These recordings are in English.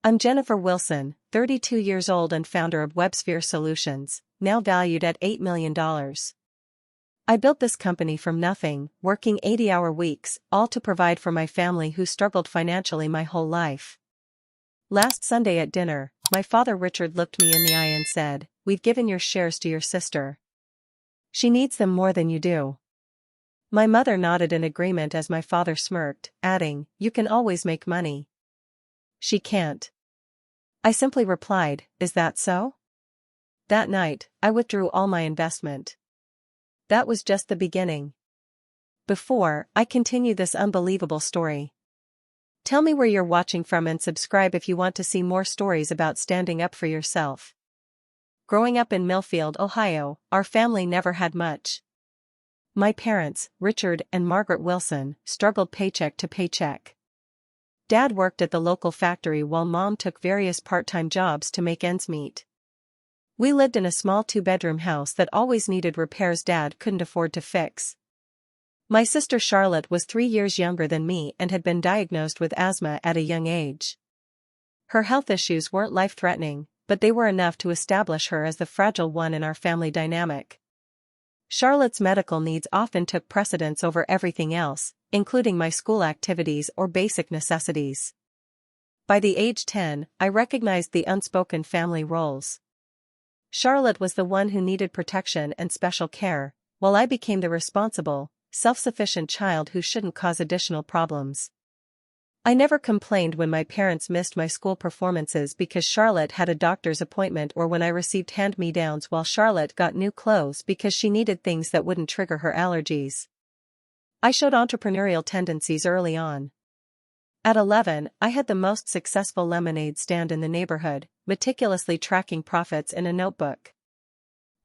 I'm Jennifer Wilson, 32 years old and founder of WebSphere Solutions, now valued at $8 million. I built this company from nothing, working 80-hour weeks, all to provide for my family who struggled financially my whole life. Last Sunday at dinner, my father Richard looked me in the eye and said, "We've given your shares to your sister. She needs them more than you do." My mother nodded in agreement as my father smirked, adding, "You can always make money. She can't." I simply replied, "Is that so?" That night, I withdrew all my investment. That was just the beginning. Before I continue this unbelievable story, tell me where you're watching from and subscribe if you want to see more stories about standing up for yourself. Growing up in Millfield, Ohio, our family never had much. My parents, Richard and Margaret Wilson, struggled paycheck to paycheck. Dad worked at the local factory while Mom took various part-time jobs to make ends meet. We lived in a small 2-bedroom house that always needed repairs Dad couldn't afford to fix. My sister Charlotte was 3 years younger than me and had been diagnosed with asthma at a young age. Her health issues weren't life-threatening, but they were enough to establish her as the fragile one in our family dynamic. Charlotte's medical needs often took precedence over everything else, including my school activities or basic necessities. By the age 10, I recognized the unspoken family roles. Charlotte was the one who needed protection and special care, while I became the responsible, self-sufficient child who shouldn't cause additional problems. I never complained when my parents missed my school performances because Charlotte had a doctor's appointment or when I received hand-me-downs while Charlotte got new clothes because she needed things that wouldn't trigger her allergies. I showed entrepreneurial tendencies early on. At 11, I had the most successful lemonade stand in the neighborhood, meticulously tracking profits in a notebook.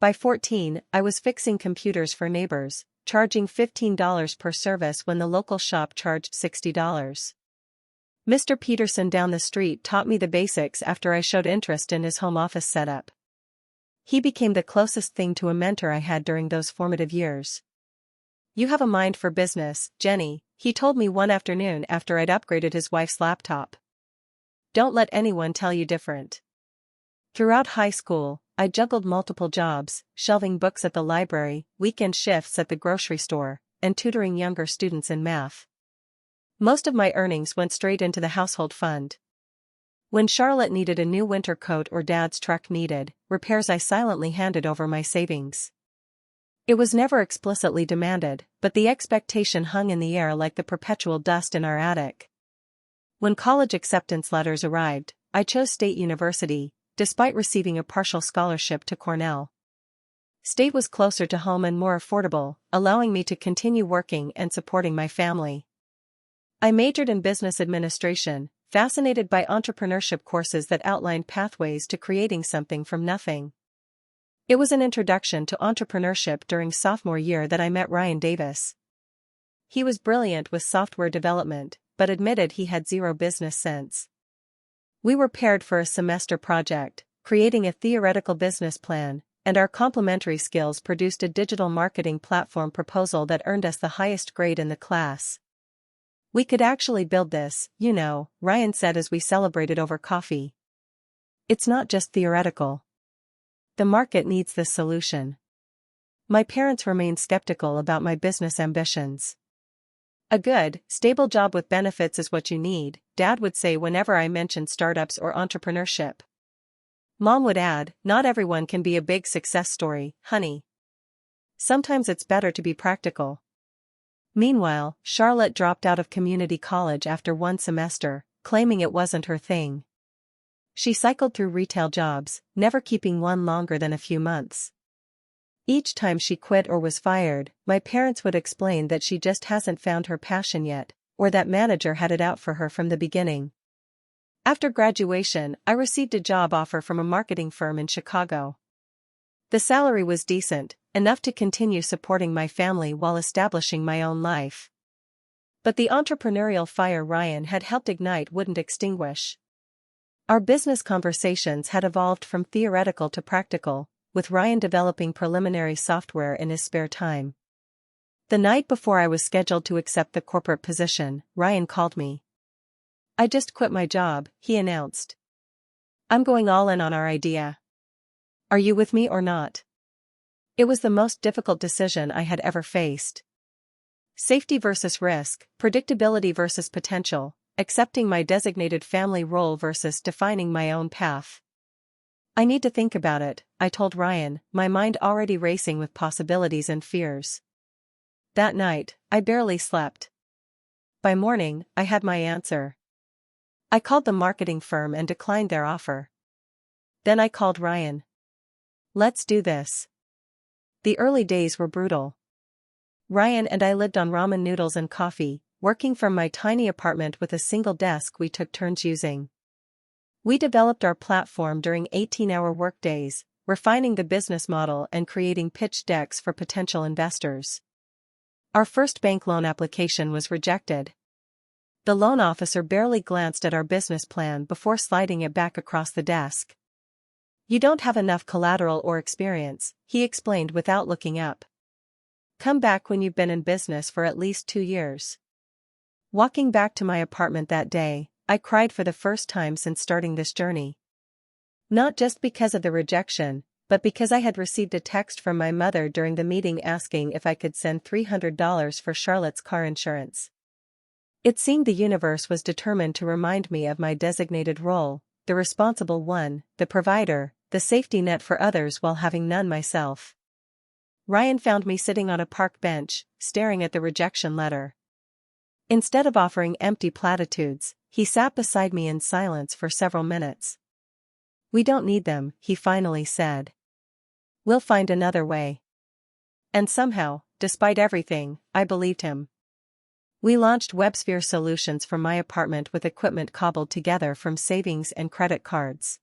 By 14, I was fixing computers for neighbors, charging $15 per service when the local shop charged $60. Mr. Peterson down the street taught me the basics after I showed interest in his home office setup. He became the closest thing to a mentor I had during those formative years. "You have a mind for business, Jenny," he told me one afternoon after I'd upgraded his wife's laptop. "Don't let anyone tell you different." Throughout high school, I juggled multiple jobs, shelving books at the library, weekend shifts at the grocery store, and tutoring younger students in math. Most of my earnings went straight into the household fund. When Charlotte needed a new winter coat or Dad's truck needed repairs, I silently handed over my savings. It was never explicitly demanded, but the expectation hung in the air like the perpetual dust in our attic. When college acceptance letters arrived, I chose State University, despite receiving a partial scholarship to Cornell. State was closer to home and more affordable, allowing me to continue working and supporting my family. I majored in business administration, fascinated by entrepreneurship courses that outlined pathways to creating something from nothing. It was an introduction to entrepreneurship during sophomore year that I met Ryan Davis. He was brilliant with software development, but admitted he had zero business sense. We were paired for a semester project, creating a theoretical business plan, and our complementary skills produced a digital marketing platform proposal that earned us the highest grade in the class. "We could actually build this, you know," Ryan said as we celebrated over coffee. "It's not just theoretical. The market needs this solution." My parents remained skeptical about my business ambitions. "A good, stable job with benefits is what you need," Dad would say whenever I mentioned startups or entrepreneurship. Mom would add, "Not everyone can be a big success story, honey. Sometimes it's better to be practical." Meanwhile, Charlotte dropped out of community college after one semester, claiming it wasn't her thing. She cycled through retail jobs, never keeping one longer than a few months. Each time she quit or was fired, my parents would explain that she just hasn't found her passion yet, or that manager had it out for her from the beginning. After graduation, I received a job offer from a marketing firm in Chicago. The salary was decent, enough to continue supporting my family while establishing my own life. But the entrepreneurial fire Ryan had helped ignite wouldn't extinguish. Our business conversations had evolved from theoretical to practical, with Ryan developing preliminary software in his spare time. The night before I was scheduled to accept the corporate position, Ryan called me. "I just quit my job," he announced. I'm going all in on our idea. Are you with me or not? It was the most difficult decision I had ever faced. Safety versus risk, predictability versus potential, accepting my designated family role versus defining my own path. I need to think about it, I told Ryan, my mind already racing with possibilities and fears. That night, I barely slept. By morning, I had my answer. I called the marketing firm and declined their offer. Then I called Ryan. Let's do this. The early days were brutal. Ryan and I lived on ramen noodles and coffee, working from my tiny apartment with a single desk we took turns using. We developed our platform during 18-hour workdays, refining the business model and creating pitch decks for potential investors. Our first bank loan application was rejected. The loan officer barely glanced at our business plan before sliding it back across the desk. You don't have enough collateral or experience, he explained without looking up. Come back when you've been in business for at least 2 years. Walking back to my apartment that day, I cried for the first time since starting this journey. Not just because of the rejection, but because I had received a text from my mother during the meeting asking if I could send $300 for Charlotte's car insurance. It seemed the universe was determined to remind me of my designated role, the responsible one, the provider, the safety net for others while having none myself. Ryan found me sitting on a park bench, staring at the rejection letter. Instead of offering empty platitudes, he sat beside me in silence for several minutes. We don't need them, he finally said. We'll find another way. And somehow, despite everything, I believed him. We launched WebSphere Solutions from my apartment with equipment cobbled together from savings and credit cards.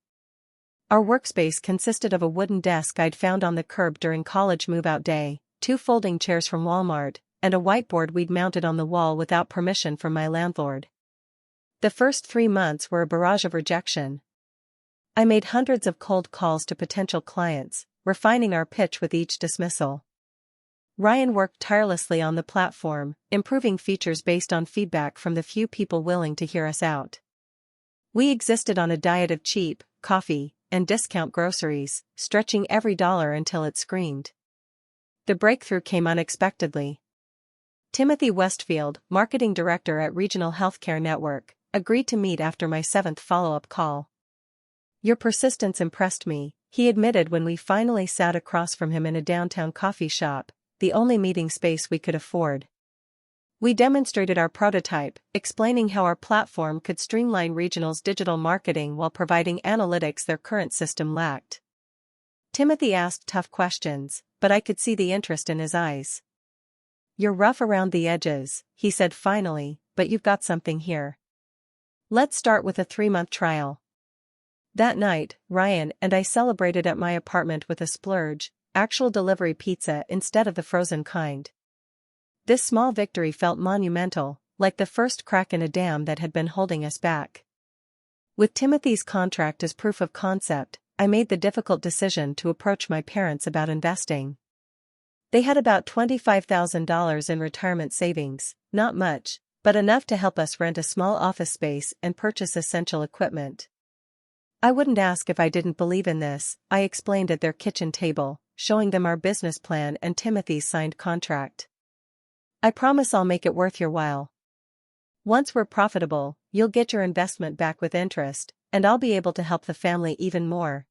Our workspace consisted of a wooden desk I'd found on the curb during college move-out day, 2 folding chairs from Walmart, and a whiteboard we'd mounted on the wall without permission from my landlord. The first 3 months were a barrage of rejection. I made hundreds of cold calls to potential clients, refining our pitch with each dismissal. Ryan worked tirelessly on the platform, improving features based on feedback from the few people willing to hear us out. We existed on a diet of cheap coffee and discount groceries, stretching every dollar until it screamed. The breakthrough came unexpectedly. Timothy Westfield, marketing director at Regional Healthcare Network, agreed to meet after my 7th follow-up call. Your persistence impressed me, he admitted when we finally sat across from him in a downtown coffee shop, the only meeting space we could afford. We demonstrated our prototype, explaining how our platform could streamline Regional's digital marketing while providing analytics their current system lacked. Timothy asked tough questions, but I could see the interest in his eyes. You're rough around the edges, he said finally, but you've got something here. Let's start with a 3-month trial. That night, Ryan and I celebrated at my apartment with a splurge, actual delivery pizza instead of the frozen kind. This small victory felt monumental, like the first crack in a dam that had been holding us back. With Timothy's contract as proof of concept, I made the difficult decision to approach my parents about investing. They had about $25,000 in retirement savings, not much, but enough to help us rent a small office space and purchase essential equipment. I wouldn't ask if I didn't believe in this, I explained at their kitchen table, showing them our business plan and Timothy's signed contract. I promise I'll make it worth your while. Once we're profitable, you'll get your investment back with interest, and I'll be able to help the family even more.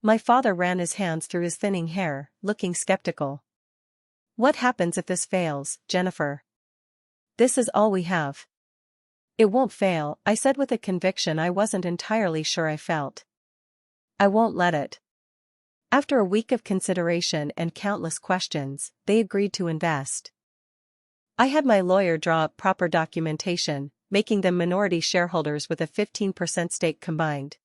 My father ran his hands through his thinning hair, looking skeptical. What happens if this fails, Jennifer? This is all we have. It won't fail, I said with a conviction I wasn't entirely sure I felt. I won't let it. After a week of consideration and countless questions, they agreed to invest. I had my lawyer draw up proper documentation, making them minority shareholders with a 15% stake combined.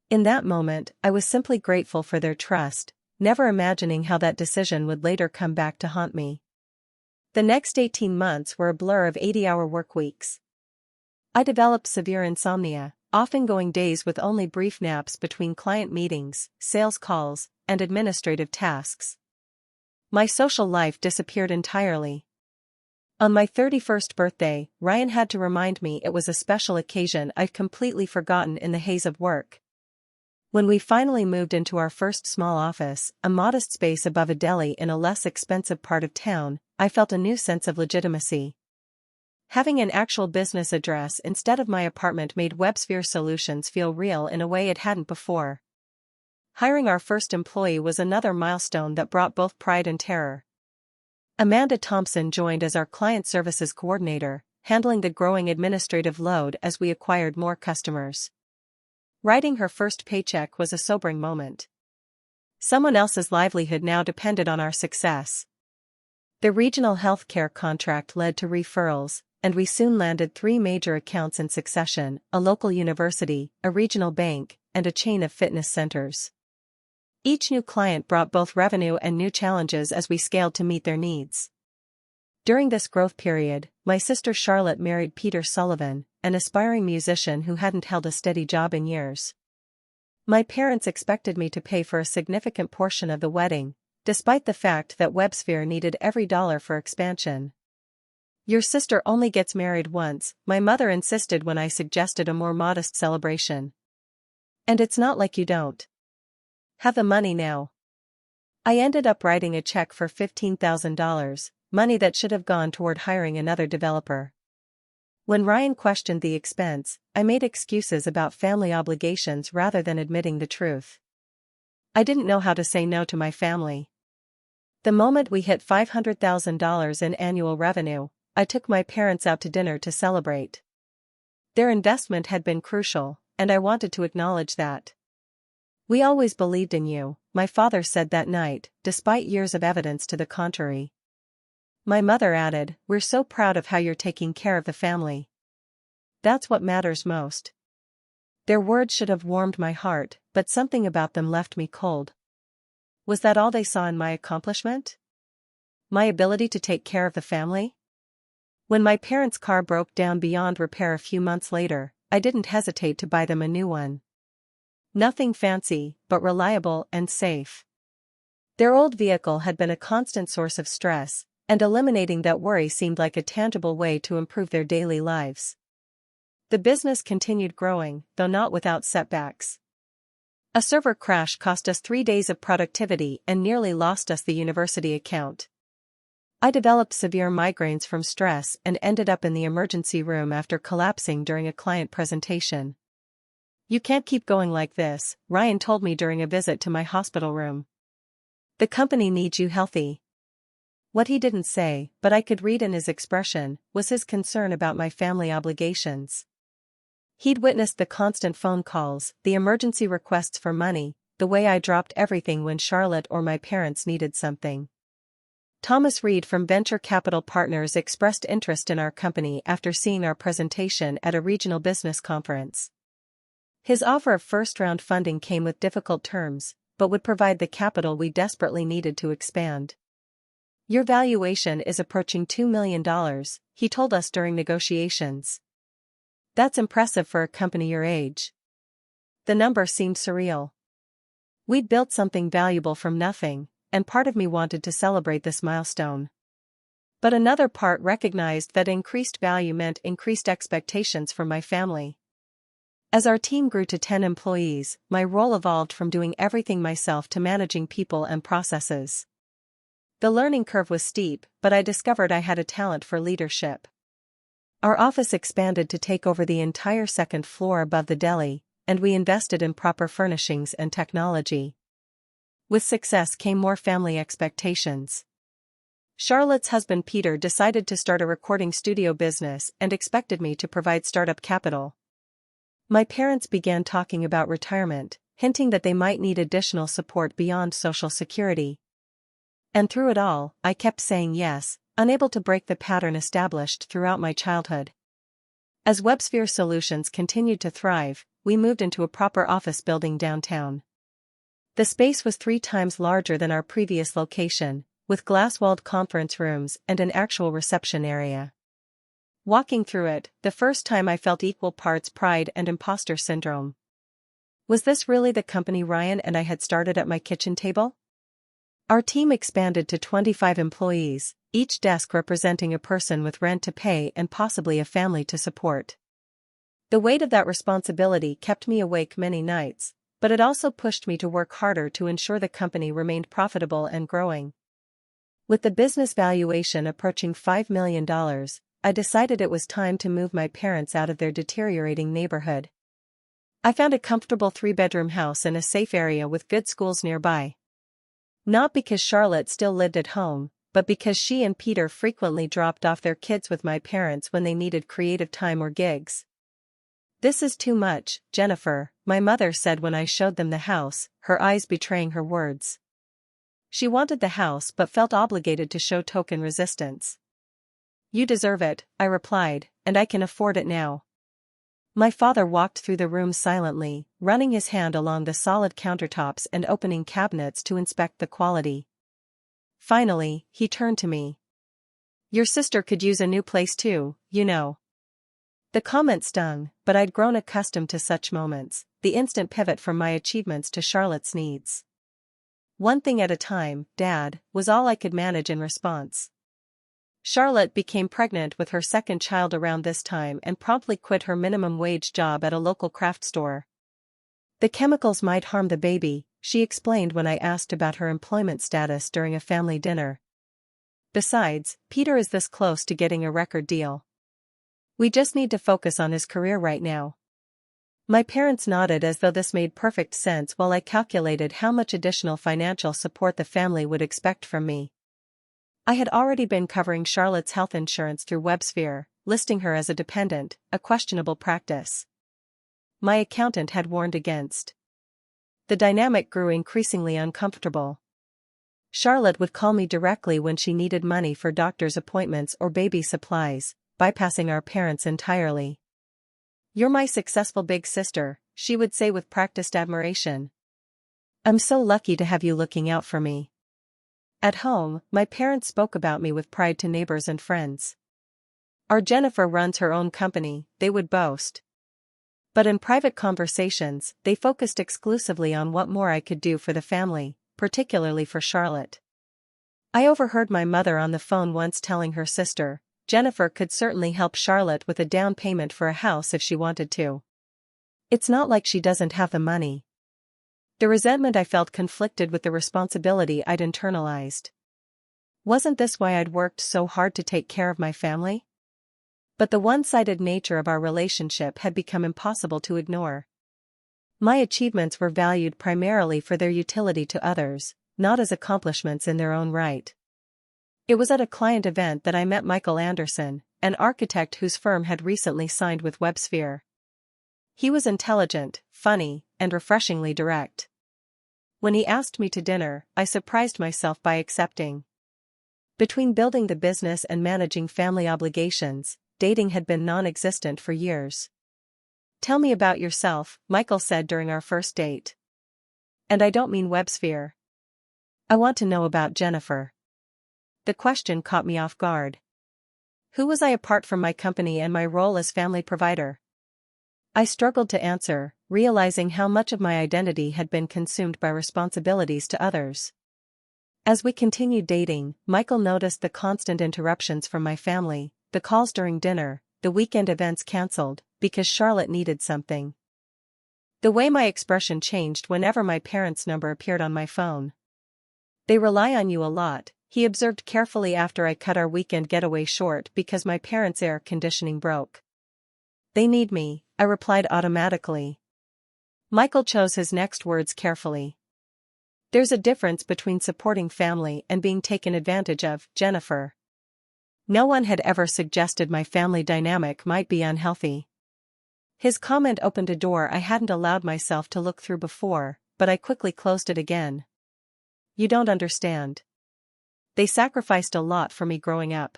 In that moment, I was simply grateful for their trust, never imagining how that decision would later come back to haunt me. The next 18 months were a blur of 80-hour work weeks. I developed severe insomnia, often going days with only brief naps between client meetings, sales calls, and administrative tasks. My social life disappeared entirely. On my 31st birthday, Ryan had to remind me it was a special occasion I'd completely forgotten in the haze of work. When we finally moved into our first small office, a modest space above a deli in a less expensive part of town, I felt a new sense of legitimacy. Having an actual business address instead of my apartment made WebSphere Solutions feel real in a way it hadn't before. Hiring our first employee was another milestone that brought both pride and terror. Amanda Thompson joined as our client services coordinator, handling the growing administrative load as we acquired more customers. Writing her first paycheck was a sobering moment. Someone else's livelihood now depended on our success. The regional healthcare contract led to referrals, and we soon landed 3 major accounts in succession: a local university, a regional bank, and a chain of fitness centers. Each new client brought both revenue and new challenges as we scaled to meet their needs. During this growth period, my sister Charlotte married Peter Sullivan, an aspiring musician who hadn't held a steady job in years. My parents expected me to pay for a significant portion of the wedding, despite the fact that WebSphere needed every dollar for expansion. "Your sister only gets married once," my mother insisted when I suggested a more modest celebration. "And it's not like you don't have the money now." I ended up writing a check for $15,000, money that should have gone toward hiring another developer. When Ryan questioned the expense, I made excuses about family obligations rather than admitting the truth. I didn't know how to say no to my family. The moment we hit $500,000 in annual revenue, I took my parents out to dinner to celebrate. Their investment had been crucial, and I wanted to acknowledge that. "We always believed in you," my father said that night, despite years of evidence to the contrary. My mother added, "We're so proud of how you're taking care of the family. That's what matters most." Their words should have warmed my heart, but something about them left me cold. Was that all they saw in my accomplishment? My ability to take care of the family? When my parents' car broke down beyond repair a few months later, I didn't hesitate to buy them a new one. Nothing fancy, but reliable and safe. Their old vehicle had been a constant source of stress, and eliminating that worry seemed like a tangible way to improve their daily lives. The business continued growing, though not without setbacks. A server crash cost us 3 days of productivity and nearly lost us the university account. I developed severe migraines from stress and ended up in the emergency room after collapsing during a client presentation. "You can't keep going like this," Ryan told me during a visit to my hospital room. "The company needs you healthy." What he didn't say, but I could read in his expression, was his concern about my family obligations. He'd witnessed the constant phone calls, the emergency requests for money, the way I dropped everything when Charlotte or my parents needed something. Thomas Reed from Venture Capital Partners expressed interest in our company after seeing our presentation at a regional business conference. His offer of first-round funding came with difficult terms, but would provide the capital we desperately needed to expand. "Your valuation is approaching $2 million, he told us during negotiations. "That's impressive for a company your age." The number seemed surreal. We'd built something valuable from nothing, and part of me wanted to celebrate this milestone. But another part recognized that increased value meant increased expectations from my family. As our team grew to 10 employees, my role evolved from doing everything myself to managing people and processes. The learning curve was steep, but I discovered I had a talent for leadership. Our office expanded to take over the entire second floor above the deli, and we invested in proper furnishings and technology. With success came more family expectations. Charlotte's husband Peter decided to start a recording studio business and expected me to provide startup capital. My parents began talking about retirement, hinting that they might need additional support beyond Social Security. And through it all, I kept saying yes, unable to break the pattern established throughout my childhood. As WebSphere Solutions continued to thrive, we moved into a proper office building downtown. The space was 3 times larger than our previous location, with glass-walled conference rooms and an actual reception area. Walking through it, the first time I felt equal parts pride and imposter syndrome. Was this really the company Ryan and I had started at my kitchen table? Our team expanded to 25 employees, each desk representing a person with rent to pay and possibly a family to support. The weight of that responsibility kept me awake many nights, But it also pushed me to work harder to ensure the company remained profitable and growing. With the business valuation approaching $5 million, I decided it was time to move my parents out of their deteriorating neighborhood. I found a comfortable 3-bedroom house in a safe area with good schools nearby. Not because Charlotte still lived at home, but because she and Peter frequently dropped off their kids with my parents when they needed creative time or gigs. "This is too much, Jennifer," my mother said when I showed them the house, her eyes betraying her words. She wanted the house but felt obligated to show token resistance. "You deserve it," I replied, "and I can afford it now." My father walked through the room silently, running his hand along the solid countertops and opening cabinets to inspect the quality. Finally, he turned to me. "Your sister could use a new place too, you know." The comment stung, but I'd grown accustomed to such moments, the instant pivot from my achievements to Charlotte's needs. "One thing at a time, Dad," was all I could manage in response. Charlotte became pregnant with her second child around this time and promptly quit her minimum wage job at a local craft store. "The chemicals might harm the baby," she explained when I asked about her employment status during a family dinner. "Besides, Peter is this close to getting a record deal. We just need to focus on his career right now." My parents nodded as though this made perfect sense while I calculated how much additional financial support the family would expect from me. I had already been covering Charlotte's health insurance through WebSphere, listing her as a dependent, a questionable practice my accountant had warned against. The dynamic grew increasingly uncomfortable. Charlotte would call me directly when she needed money for doctor's appointments or baby supplies, bypassing our parents entirely. "You're my successful big sister," she would say with practiced admiration. "I'm so lucky to have you looking out for me." At home, my parents spoke about me with pride to neighbors and friends. "Our Jennifer runs her own company," they would boast. But in private conversations, they focused exclusively on what more I could do for the family, particularly for Charlotte. I overheard my mother on the phone once telling her sister, "Jennifer could certainly help Charlotte with a down payment for a house if she wanted to. It's not like she doesn't have the money." The resentment I felt conflicted with the responsibility I'd internalized. Wasn't this why I'd worked so hard to take care of my family? But the one-sided nature of our relationship had become impossible to ignore. My achievements were valued primarily for their utility to others, not as accomplishments in their own right. It was at a client event that I met Michael Anderson, an architect whose firm had recently signed with WebSphere. He was intelligent, funny, and refreshingly direct. When he asked me to dinner, I surprised myself by accepting. Between building the business and managing family obligations, dating had been non-existent for years. "Tell me about yourself," Michael said during our first date. "And I don't mean WebSphere. I want to know about Jennifer." The question caught me off guard. Who was I apart from my company and my role as family provider? I struggled to answer, realizing how much of my identity had been consumed by responsibilities to others. As we continued dating, Michael noticed the constant interruptions from my family, the calls during dinner, the weekend events cancelled, because Charlotte needed something. The way my expression changed whenever my parents' number appeared on my phone. "They rely on you a lot," he observed carefully after I cut our weekend getaway short because my parents' air conditioning broke. "They need me," I replied automatically. Michael chose his next words carefully. "There's a difference between supporting family and being taken advantage of, Jennifer." No one had ever suggested my family dynamic might be unhealthy. His comment opened a door I hadn't allowed myself to look through before, but I quickly closed it again. "You don't understand. They sacrificed a lot for me growing up."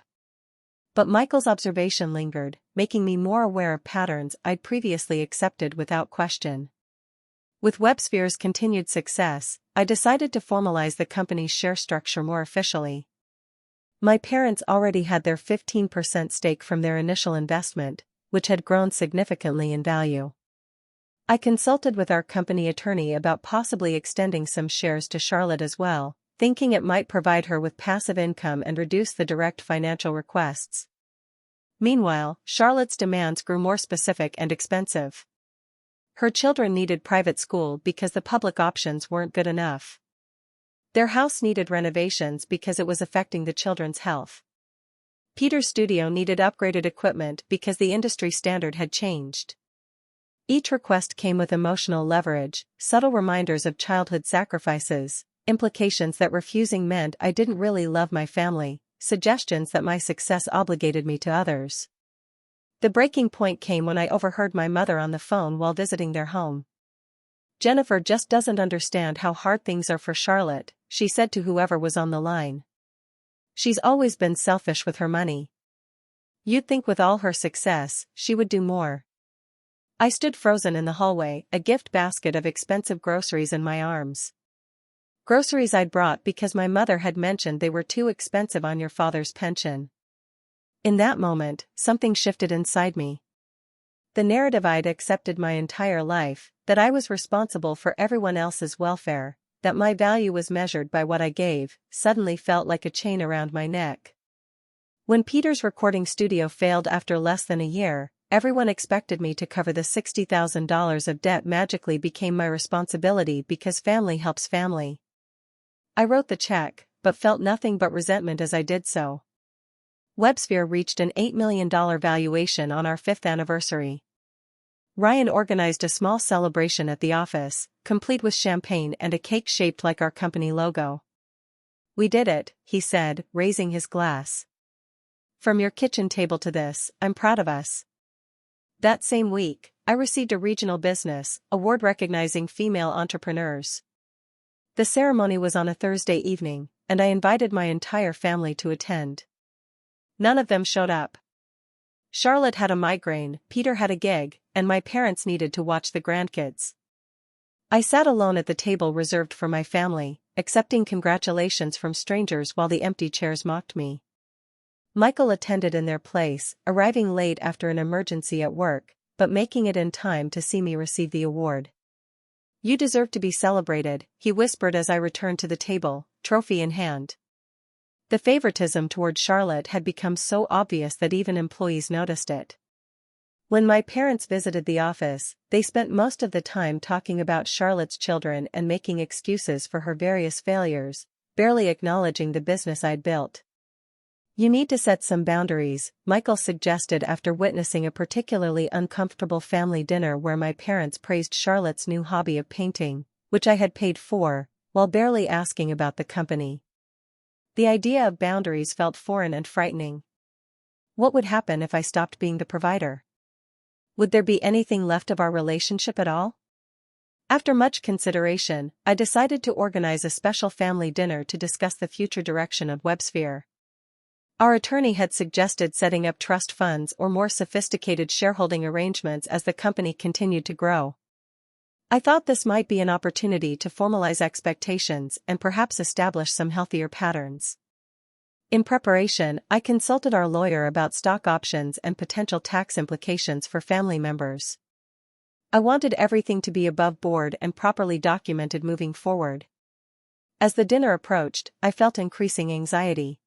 But Michael's observation lingered, making me more aware of patterns I'd previously accepted without question. With WebSphere's continued success, I decided to formalize the company's share structure more officially. My parents already had their 15% stake from their initial investment, which had grown significantly in value. I consulted with our company attorney about possibly extending some shares to Charlotte as well, thinking it might provide her with passive income and reduce the direct financial requests. Meanwhile, Charlotte's demands grew more specific and expensive. Her children needed private school because the public options weren't good enough. Their house needed renovations because it was affecting the children's health. Peter's studio needed upgraded equipment because the industry standard had changed. Each request came with emotional leverage, subtle reminders of childhood sacrifices, implications that refusing meant I didn't really love my family, suggestions that my success obligated me to others. The breaking point came when I overheard my mother on the phone while visiting their home. "Jennifer just doesn't understand how hard things are for Charlotte," she said to whoever was on the line. "She's always been selfish with her money. You'd think with all her success, she would do more." I stood frozen in the hallway, a gift basket of expensive groceries in my arms. Groceries I'd brought because my mother had mentioned they were too expensive on your father's pension. In that moment, something shifted inside me. The narrative I'd accepted my entire life, that I was responsible for everyone else's welfare, that my value was measured by what I gave, suddenly felt like a chain around my neck. When Peter's recording studio failed after less than a year, everyone expected me to cover the $60,000 of debt magically became my responsibility because family helps family. I wrote the check, but felt nothing but resentment as I did so. WebSphere reached an $8 million valuation on our 5th anniversary. Ryan organized a small celebration at the office, complete with champagne and a cake shaped like our company logo. "We did it," he said, raising his glass. "From your kitchen table to this, I'm proud of us." That same week, I received a regional business award recognizing female entrepreneurs. The ceremony was on a Thursday evening, and I invited my entire family to attend. None of them showed up. Charlotte had a migraine, Peter had a gig, and my parents needed to watch the grandkids. I sat alone at the table reserved for my family, accepting congratulations from strangers while the empty chairs mocked me. Michael attended in their place, arriving late after an emergency at work, but making it in time to see me receive the award. "You deserve to be celebrated," he whispered as I returned to the table, trophy in hand. The favoritism toward Charlotte had become so obvious that even employees noticed it. When my parents visited the office, they spent most of the time talking about Charlotte's children and making excuses for her various failures, barely acknowledging the business I'd built. "You need to set some boundaries," Michael suggested after witnessing a particularly uncomfortable family dinner where my parents praised Charlotte's new hobby of painting, which I had paid for, while barely asking about the company. The idea of boundaries felt foreign and frightening. What would happen if I stopped being the provider? Would there be anything left of our relationship at all? After much consideration, I decided to organize a special family dinner to discuss the future direction of WebSphere. Our attorney had suggested setting up trust funds or more sophisticated shareholding arrangements as the company continued to grow. I thought this might be an opportunity to formalize expectations and perhaps establish some healthier patterns. In preparation, I consulted our lawyer about stock options and potential tax implications for family members. I wanted everything to be above board and properly documented moving forward. As the dinner approached, I felt increasing anxiety.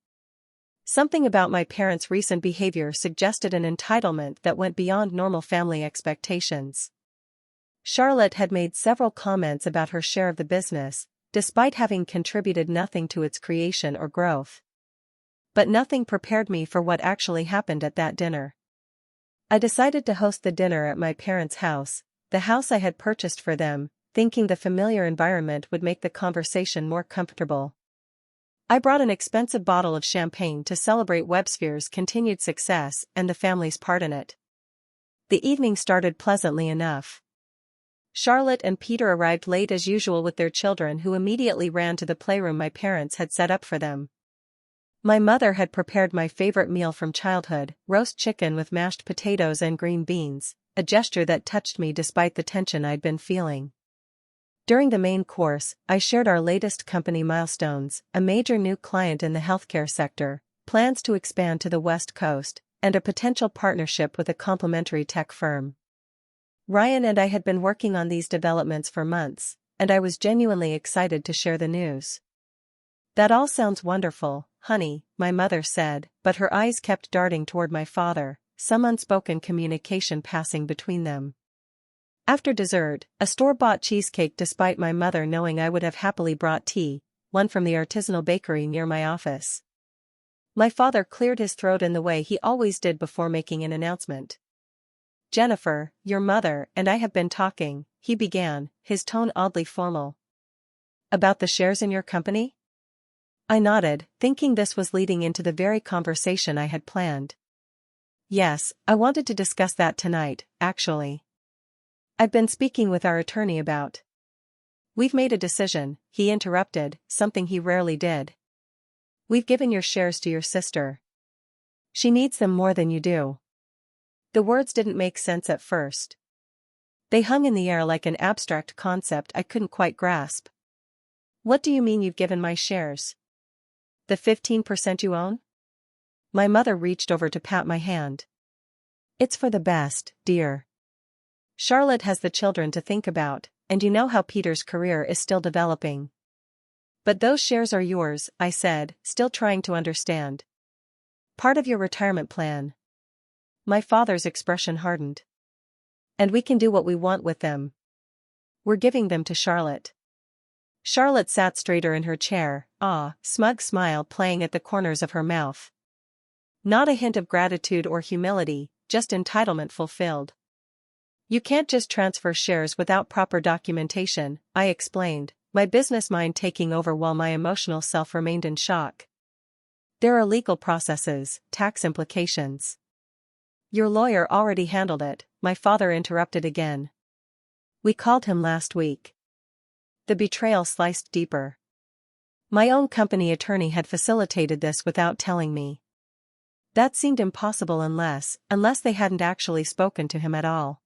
Something about my parents' recent behavior suggested an entitlement that went beyond normal family expectations. Charlotte had made several comments about her share of the business, despite having contributed nothing to its creation or growth. But nothing prepared me for what actually happened at that dinner. I decided to host the dinner at my parents' house, the house I had purchased for them, thinking the familiar environment would make the conversation more comfortable. I brought an expensive bottle of champagne to celebrate WebSphere's continued success and the family's part in it. The evening started pleasantly enough. Charlotte and Peter arrived late as usual with their children, who immediately ran to the playroom my parents had set up for them. My mother had prepared my favorite meal from childhood, roast chicken with mashed potatoes and green beans, a gesture that touched me despite the tension I'd been feeling. During the main course, I shared our latest company milestones, a major new client in the healthcare sector, plans to expand to the West Coast, and a potential partnership with a complementary tech firm. Ryan and I had been working on these developments for months, and I was genuinely excited to share the news. "That all sounds wonderful, honey," my mother said, but her eyes kept darting toward my father, some unspoken communication passing between them. After dessert, a store-bought cheesecake despite my mother knowing I would have happily brought tea, one from the artisanal bakery near my office. My father cleared his throat in the way he always did before making an announcement. "Jennifer, your mother and I have been talking," he began, his tone oddly formal. "About the shares in your company?" I nodded, thinking this was leading into the very conversation I had planned. "Yes, I wanted to discuss that tonight, actually. I've been speaking with our attorney about." "We've made a decision," he interrupted, something he rarely did. "We've given your shares to your sister. She needs them more than you do." The words didn't make sense at first. They hung in the air like an abstract concept I couldn't quite grasp. "What do you mean you've given my shares? The 15% you own?" My mother reached over to pat my hand. "It's for the best, dear. Charlotte has the children to think about, and you know how Peter's career is still developing." "But those shares are yours," I said, still trying to understand. "Part of your retirement plan." My father's expression hardened. "And we can do what we want with them. We're giving them to Charlotte." Charlotte sat straighter in her chair, smug smile playing at the corners of her mouth. Not a hint of gratitude or humility, just entitlement fulfilled. "You can't just transfer shares without proper documentation," I explained, my business mind taking over while my emotional self remained in shock. "There are legal processes, tax implications." "Your lawyer already handled it," my father interrupted again. "We called him last week." The betrayal sliced deeper. My own company attorney had facilitated this without telling me. That seemed impossible unless they hadn't actually spoken to him at all.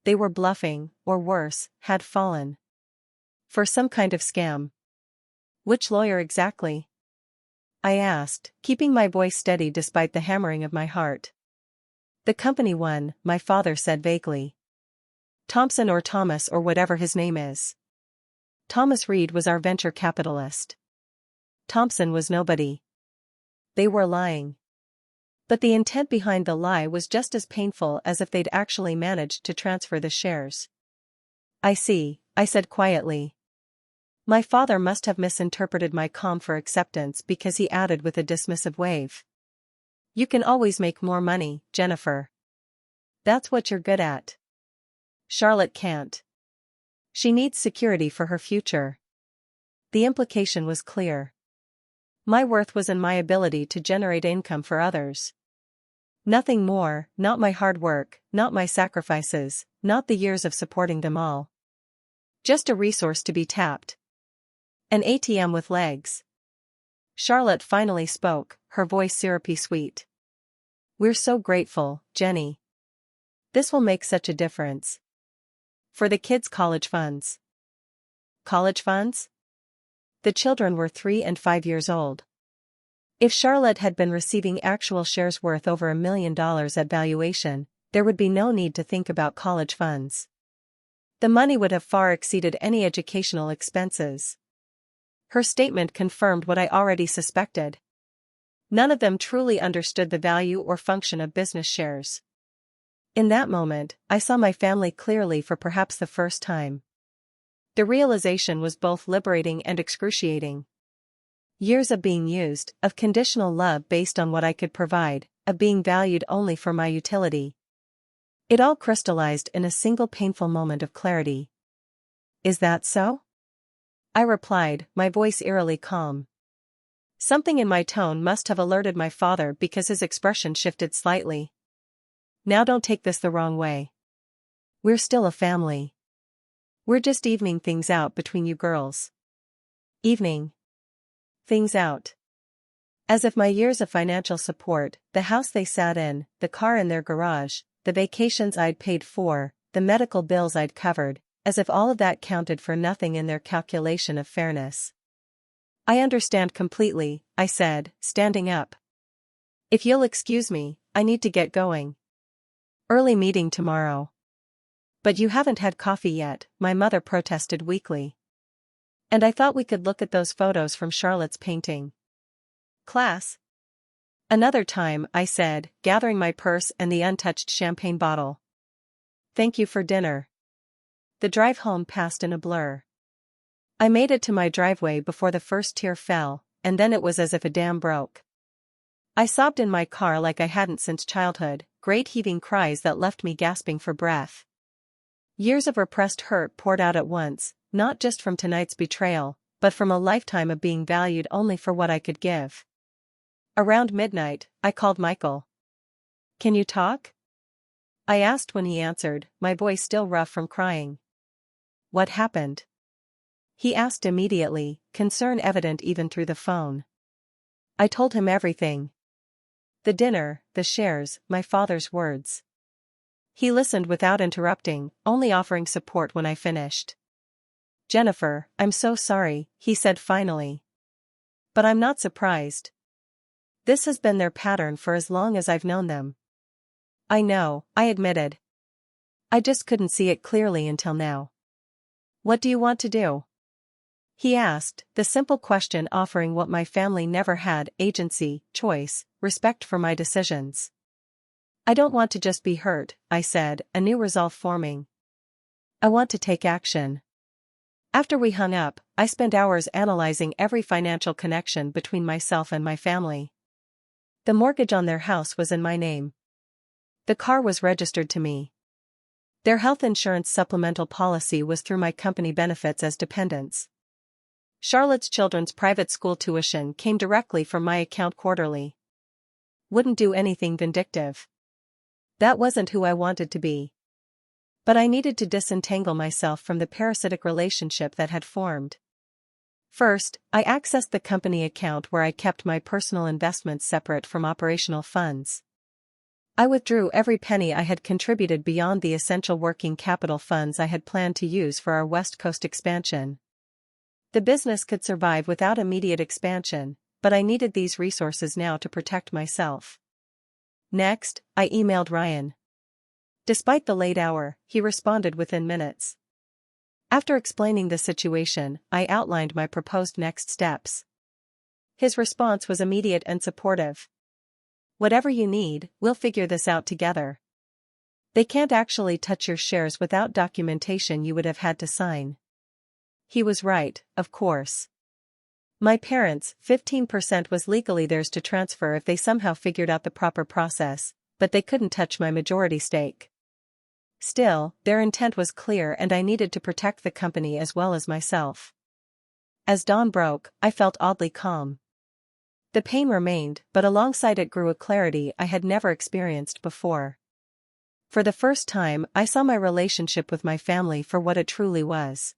They were bluffing, or worse, had fallen for some kind of scam. "Which lawyer exactly?" I asked, keeping my voice steady despite the hammering of my heart. "The company one," my father said vaguely. "Thompson or Thomas or whatever his name is. Thomas Reed was our venture capitalist. Thompson was nobody." They were lying. But the intent behind the lie was just as painful as if they'd actually managed to transfer the shares. "I see," I said quietly. My father must have misinterpreted my calm for acceptance because he added with a dismissive wave. "You can always make more money, Jennifer. That's what you're good at. Charlotte can't. She needs security for her future." The implication was clear. My worth was in my ability to generate income for others. Nothing more, not my hard work, not my sacrifices, not the years of supporting them all. Just a resource to be tapped. An ATM with legs. Charlotte finally spoke, her voice syrupy sweet. "We're so grateful, Jenny. This will make such a difference. For the kids' college funds." College funds? The children were 3 and 5 years old. If Charlotte had been receiving actual shares worth over $1 million at valuation, there would be no need to think about college funds. The money would have far exceeded any educational expenses. Her statement confirmed what I already suspected. None of them truly understood the value or function of business shares. In that moment, I saw my family clearly for perhaps the first time. The realization was both liberating and excruciating. Years of being used, of conditional love based on what I could provide, of being valued only for my utility. It all crystallized in a single painful moment of clarity. "Is that so?" I replied, my voice eerily calm. Something in my tone must have alerted my father because his expression shifted slightly. "Now don't take this the wrong way. We're still a family. We're just evening things out between you girls." Evening things out. As if my years of financial support, the house they sat in, the car in their garage, the vacations I'd paid for, the medical bills I'd covered, as if all of that counted for nothing in their calculation of fairness. "I understand completely," I said, standing up. "If you'll excuse me, I need to get going. Early meeting tomorrow." "But you haven't had coffee yet," my mother protested weakly. "And I thought we could look at those photos from Charlotte's painting class." "Another time," I said, gathering my purse and the untouched champagne bottle. "Thank you for dinner." The drive home passed in a blur. I made it to my driveway before the first tear fell, and then it was as if a dam broke. I sobbed in my car like I hadn't since childhood, great heaving cries that left me gasping for breath. Years of repressed hurt poured out at once, not just from tonight's betrayal, but from a lifetime of being valued only for what I could give. Around midnight, I called Michael. "Can you talk?" I asked when he answered, my voice still rough from crying. "What happened?" He asked immediately, concern evident even through the phone. I told him everything. The dinner, the shares, my father's words. He listened without interrupting, only offering support when I finished. "Jennifer, I'm so sorry," he said finally. "But I'm not surprised. This has been their pattern for as long as I've known them." "I know," I admitted. "I just couldn't see it clearly until now." "What do you want to do?" he asked, the simple question offering what my family never had: agency, choice, respect for my decisions. "I don't want to just be hurt," I said, a new resolve forming. "I want to take action." After we hung up, I spent hours analyzing every financial connection between myself and my family. The mortgage on their house was in my name. The car was registered to me. Their health insurance supplemental policy was through my company benefits as dependents. Charlotte's children's private school tuition came directly from my account quarterly. Wouldn't do anything vindictive. That wasn't who I wanted to be. But I needed to disentangle myself from the parasitic relationship that had formed. First, I accessed the company account where I kept my personal investments separate from operational funds. I withdrew every penny I had contributed beyond the essential working capital funds I had planned to use for our West Coast expansion. The business could survive without immediate expansion, but I needed these resources now to protect myself. Next, I emailed Ryan. Despite the late hour, he responded within minutes. After explaining the situation, I outlined my proposed next steps. His response was immediate and supportive. "Whatever you need, we'll figure this out together. They can't actually touch your shares without documentation you would have had to sign." He was right, of course. My parents' 15% was legally theirs to transfer if they somehow figured out the proper process, but they couldn't touch my majority stake. Still, their intent was clear and I needed to protect the company as well as myself. As dawn broke, I felt oddly calm. The pain remained, but alongside it grew a clarity I had never experienced before. For the first time, I saw my relationship with my family for what it truly was.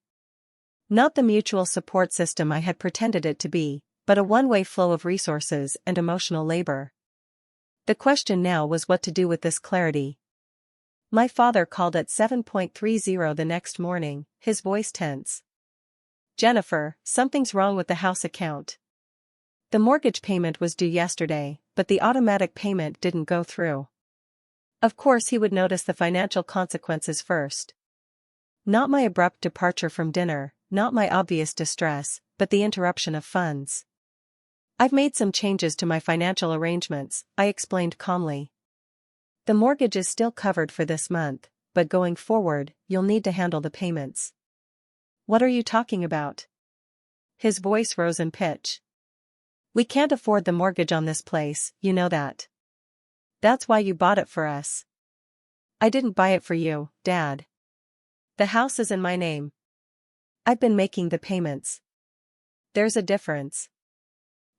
Not the mutual support system I had pretended it to be, but a one-way flow of resources and emotional labor. The question now was what to do with this clarity. My father called at 7:30 the next morning, his voice tense. "Jennifer, something's wrong with the house account. The mortgage payment was due yesterday, but the automatic payment didn't go through." Of course he would notice the financial consequences first. Not my abrupt departure from dinner, not my obvious distress, but the interruption of funds. "I've made some changes to my financial arrangements," I explained calmly. "The mortgage is still covered for this month, but going forward, you'll need to handle the payments." "What are you talking about?" His voice rose in pitch. "We can't afford the mortgage on this place, you know that. That's why you bought it for us." "I didn't buy it for you, Dad. The house is in my name. I've been making the payments." "There's a difference."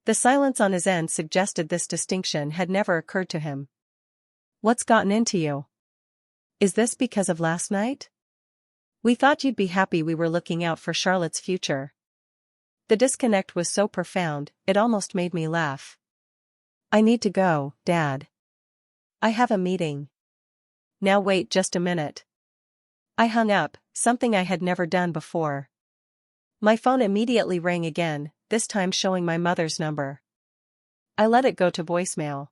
The silence on his end suggested this distinction had never occurred to him. "What's gotten into you? Is this because of last night? We thought you'd be happy we were looking out for Charlotte's future." The disconnect was so profound, it almost made me laugh. "I need to go, Dad. I have a meeting." "Now wait just a minute." I hung up, something I had never done before. My phone immediately rang again, this time showing my mother's number. I let it go to voicemail.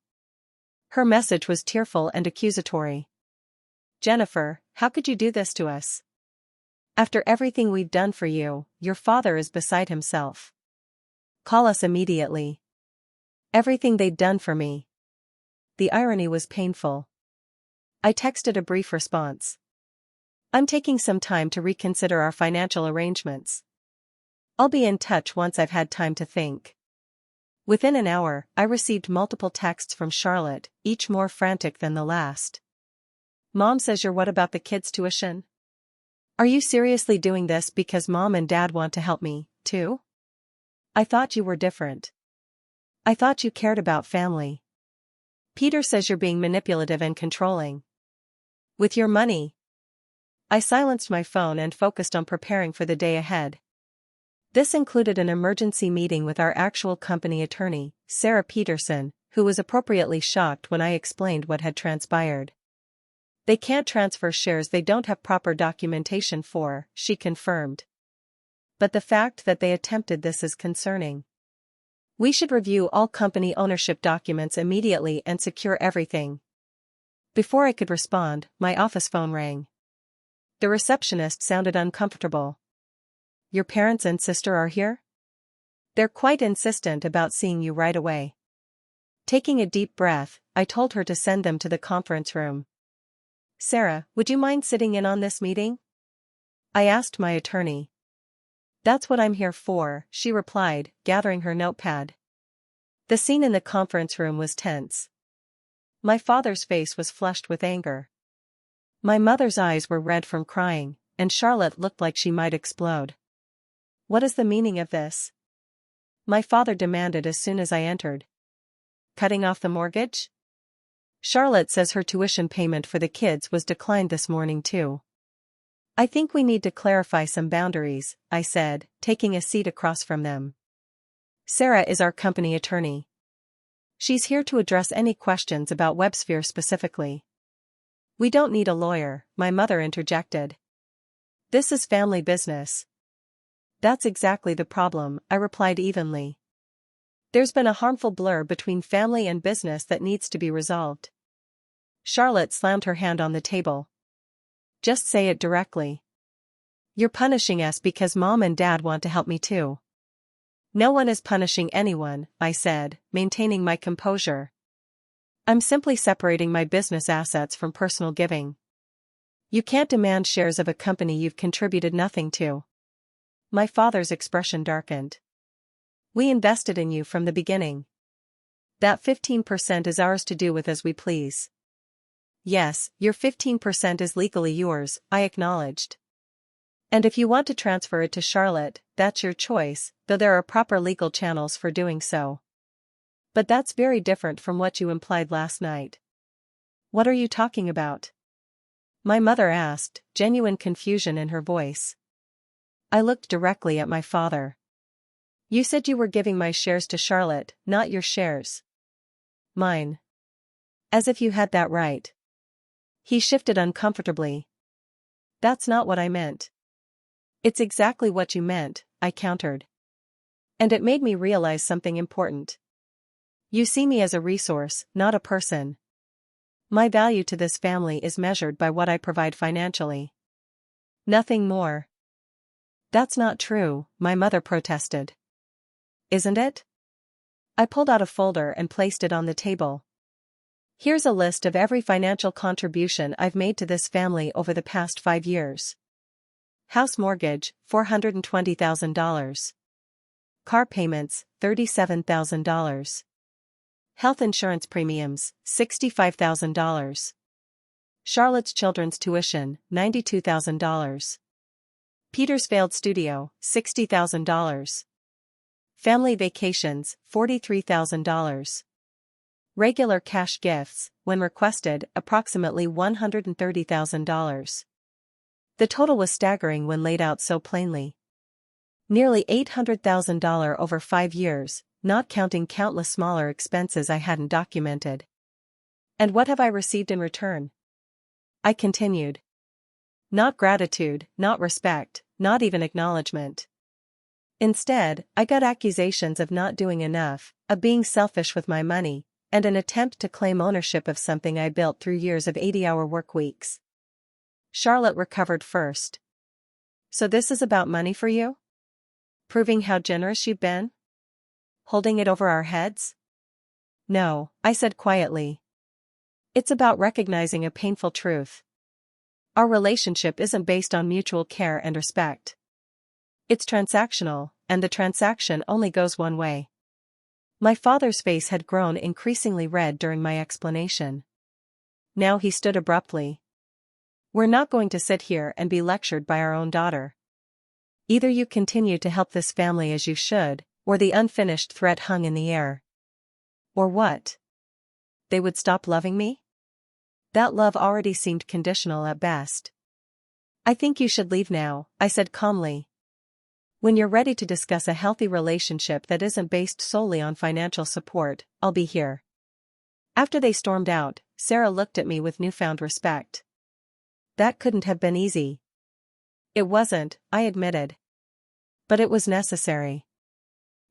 Her message was tearful and accusatory. "Jennifer, how could you do this to us? After everything we've done for you, your father is beside himself. Call us immediately." Everything they'd done for me. The irony was painful. I texted a brief response. I'm taking some time to reconsider our financial arrangements. I'll be in touch once I've had time to think. Within an hour, I received multiple texts from Charlotte, each more frantic than the last. Mom says you're what about the kids' tuition? Are you seriously doing this because Mom and Dad want to help me, too? I thought you were different. I thought you cared about family. Peter says you're being manipulative and controlling. With your money. I silenced my phone and focused on preparing for the day ahead. This included an emergency meeting with our actual company attorney, Sarah Peterson, who was appropriately shocked when I explained what had transpired. They can't transfer shares they don't have proper documentation for, she confirmed. But the fact that they attempted this is concerning. We should review all company ownership documents immediately and secure everything. Before I could respond, my office phone rang. The receptionist sounded uncomfortable. Your parents and sister are here? They're quite insistent about seeing you right away. Taking a deep breath, I told her to send them to the conference room. Sarah, would you mind sitting in on this meeting? I asked my attorney. That's what I'm here for, she replied, gathering her notepad. The scene in the conference room was tense. My father's face was flushed with anger. My mother's eyes were red from crying, and Charlotte looked like she might explode. What is the meaning of this? My father demanded as soon as I entered. Cutting off the mortgage? Charlotte says her tuition payment for the kids was declined this morning too. I think we need to clarify some boundaries, I said, taking a seat across from them. Sarah is our company attorney. She's here to address any questions about WebSphere specifically. We don't need a lawyer, my mother interjected. This is family business. That's exactly the problem, I replied evenly. There's been a harmful blur between family and business that needs to be resolved. Charlotte slammed her hand on the table. Just say it directly. You're punishing us because Mom and Dad want to help me too. No one is punishing anyone, I said, maintaining my composure. I'm simply separating my business assets from personal giving. You can't demand shares of a company you've contributed nothing to. My father's expression darkened. We invested in you from the beginning. That 15% is ours to do with as we please. Yes, your 15% is legally yours, I acknowledged. And if you want to transfer it to Charlotte, that's your choice, though there are proper legal channels for doing so. But that's very different from what you implied last night. What are you talking about? My mother asked, genuine confusion in her voice. I looked directly at my father. You said you were giving my shares to Charlotte, not your shares. Mine. As if you had that right. He shifted uncomfortably. That's not what I meant. It's exactly what you meant, I countered. And it made me realize something important. You see me as a resource, not a person. My value to this family is measured by what I provide financially. Nothing more. That's not true, my mother protested. Isn't it? I pulled out a folder and placed it on the table. Here's a list of every financial contribution I've made to this family over the past 5 years. House mortgage, $420,000. Car payments, $37,000. Health insurance premiums, $65,000. Charlotte's children's tuition, $92,000. Peter's failed studio, $60,000. Family vacations, $43,000. Regular cash gifts, when requested, approximately $130,000. The total was staggering when laid out so plainly. Nearly $800,000 over 5 years, not counting countless smaller expenses I hadn't documented. And what have I received in return? I continued. Not gratitude, not respect, not even acknowledgement. Instead, I got accusations of not doing enough, of being selfish with my money, and an attempt to claim ownership of something I built through years of 80-hour work weeks. Charlotte recovered first. So this is about money for you? Proving how generous you've been? Holding it over our heads? No, I said quietly. It's about recognizing a painful truth. Our relationship isn't based on mutual care and respect. It's transactional, and the transaction only goes one way. My father's face had grown increasingly red during my explanation. Now he stood abruptly. We're not going to sit here and be lectured by our own daughter. Either you continue to help this family as you should, or the unfinished threat hung in the air. Or what? They would stop loving me? That love already seemed conditional at best. I think you should leave now, I said calmly. When you're ready to discuss a healthy relationship that isn't based solely on financial support, I'll be here. After they stormed out, Sarah looked at me with newfound respect. That couldn't have been easy. It wasn't, I admitted. But it was necessary.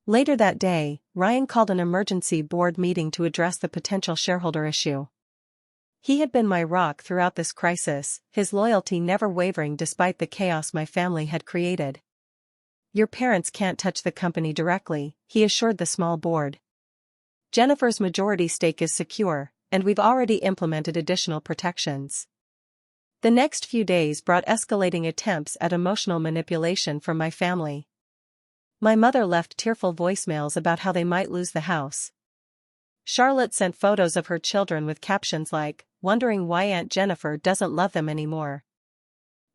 Later that day, Ryan called an emergency board meeting to address the potential shareholder issue. He had been my rock throughout this crisis, his loyalty never wavering despite the chaos my family had created. Your parents can't touch the company directly, he assured the small board. Jennifer's majority stake is secure, and we've already implemented additional protections. The next few days brought escalating attempts at emotional manipulation from my family. My mother left tearful voicemails about how they might lose the house. Charlotte sent photos of her children with captions like, wondering why Aunt Jennifer doesn't love them anymore.